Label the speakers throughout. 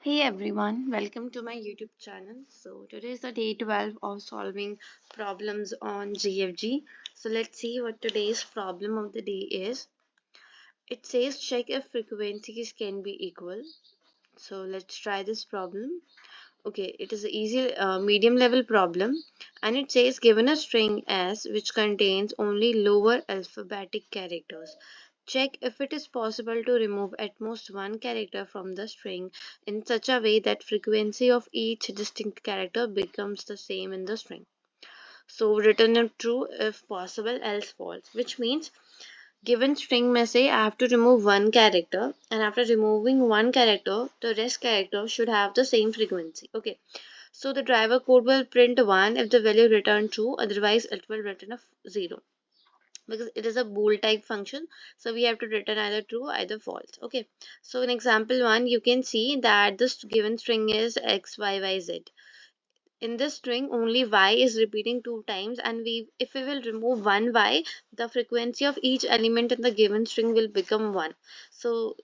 Speaker 1: Hey everyone, welcome to my YouTube channel. So today is the day 12 of solving problems on GFG. So let's see what today's problem of the day is. It says check if frequencies can be equal. So let's try this problem. Okay, it is an easy medium level problem, and it says given a string S which contains only lower alphabetic characters. Check if it is possible to remove at most one character from the string in such a way that frequency of each distinct character becomes the same in the string. So return it true if possible, else false, which means given string may say I have to remove one character, and after removing one character the rest character should have the same frequency. Okay, so the driver code will print 1 if the value returned true, otherwise it will return a 0 because it is a bool type function, so we have to return either true either false. Okay, so in example 1 you can see that this given string is xyz. In this string only y is repeating two times, and if we will remove one y, the frequency of each element in the given string will become 1. So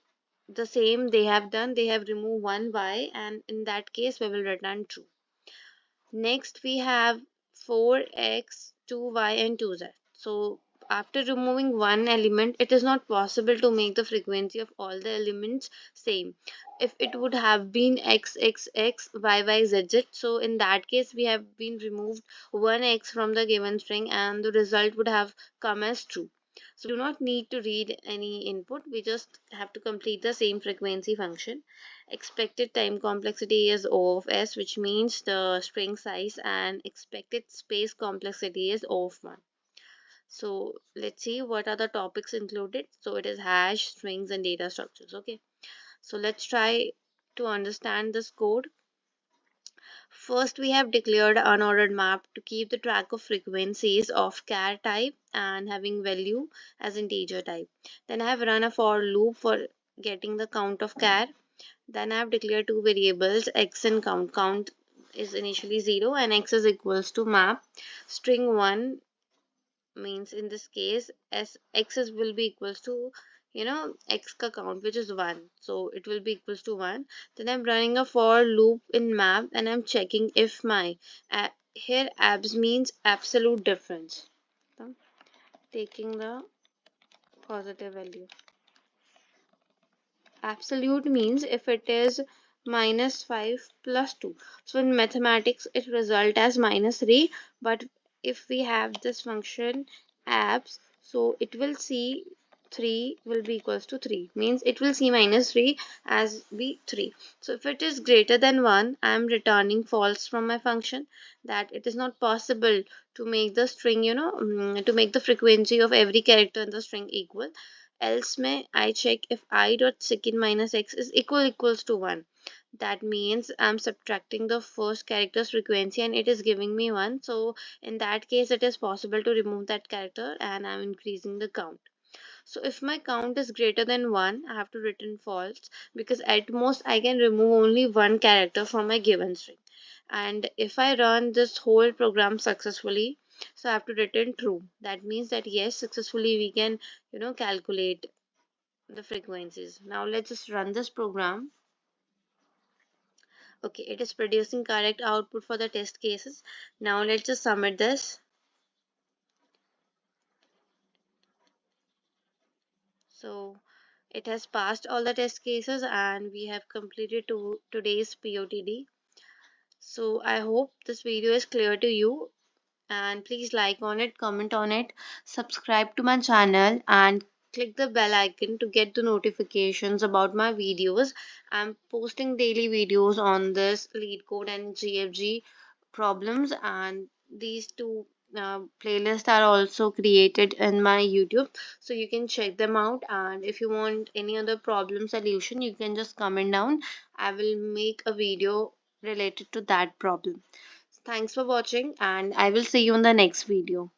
Speaker 1: the same they have done, they have removed one y, and in that case we will return true. Next we have 4x, 2y and 2z. So after removing one element, it is not possible to make the frequency of all the elements same. If it would have been x, x, x, y, y, z, z, so in that case we have been removed one x from the given string and the result would have come as true. So we do not need to read any input, we just have to complete the same frequency function. Expected time complexity is O of S, which means the string size, and expected space complexity is O of 1. So let's see what are the topics included. So it is hash, strings and data structures. Okay, so let's try to understand this code. First, we have declared unordered map to keep the track of frequencies of char type and having value as integer type. Then I have run a for loop for getting the count of char. Then I have declared two variables, x and count. Count is initially 0 and x is equals to map. String 1 means in this case x will be equals to x ka count, which is 1, so it will be equals to 1. Then I'm running a for loop in map and I'm checking if my here abs means absolute difference. So, taking the positive value. Absolute means if it is minus 5 plus 2. So in mathematics it result as minus 3, but if we have this function abs, so it will see 3 will be equals to 3, means it will see minus 3 as be 3. So if it is greater than 1, I am returning false from my function, that it is not possible to make the string to make the frequency of every character in the string equal. Else may I check if I dot second minus x is equals to 1. That means I'm subtracting the first character's frequency and it is giving me 1. So in that case it is possible to remove that character and I'm increasing the count. So if my count is greater than 1, I have to return false, because at most I can remove only one character from my given string. And if I run this whole program successfully, so I have to return true. That means that yes, successfully we can calculate the frequencies. Now let's just run this program. Okay, it is producing correct output for the test cases. Now let's just submit this. So it has passed all the test cases and we have completed today's POTD. So I hope this video is clear to you, and please like on it, comment on it, subscribe to my channel and click the bell icon to get the notifications about my videos. I'm posting daily videos on this lead code and GFG problems, and these two playlists are also created in my YouTube, so you can check them out. And if you want any other problem solution, you can just comment down. I will make a video related to that problem. Thanks for watching and I will see you in the next video.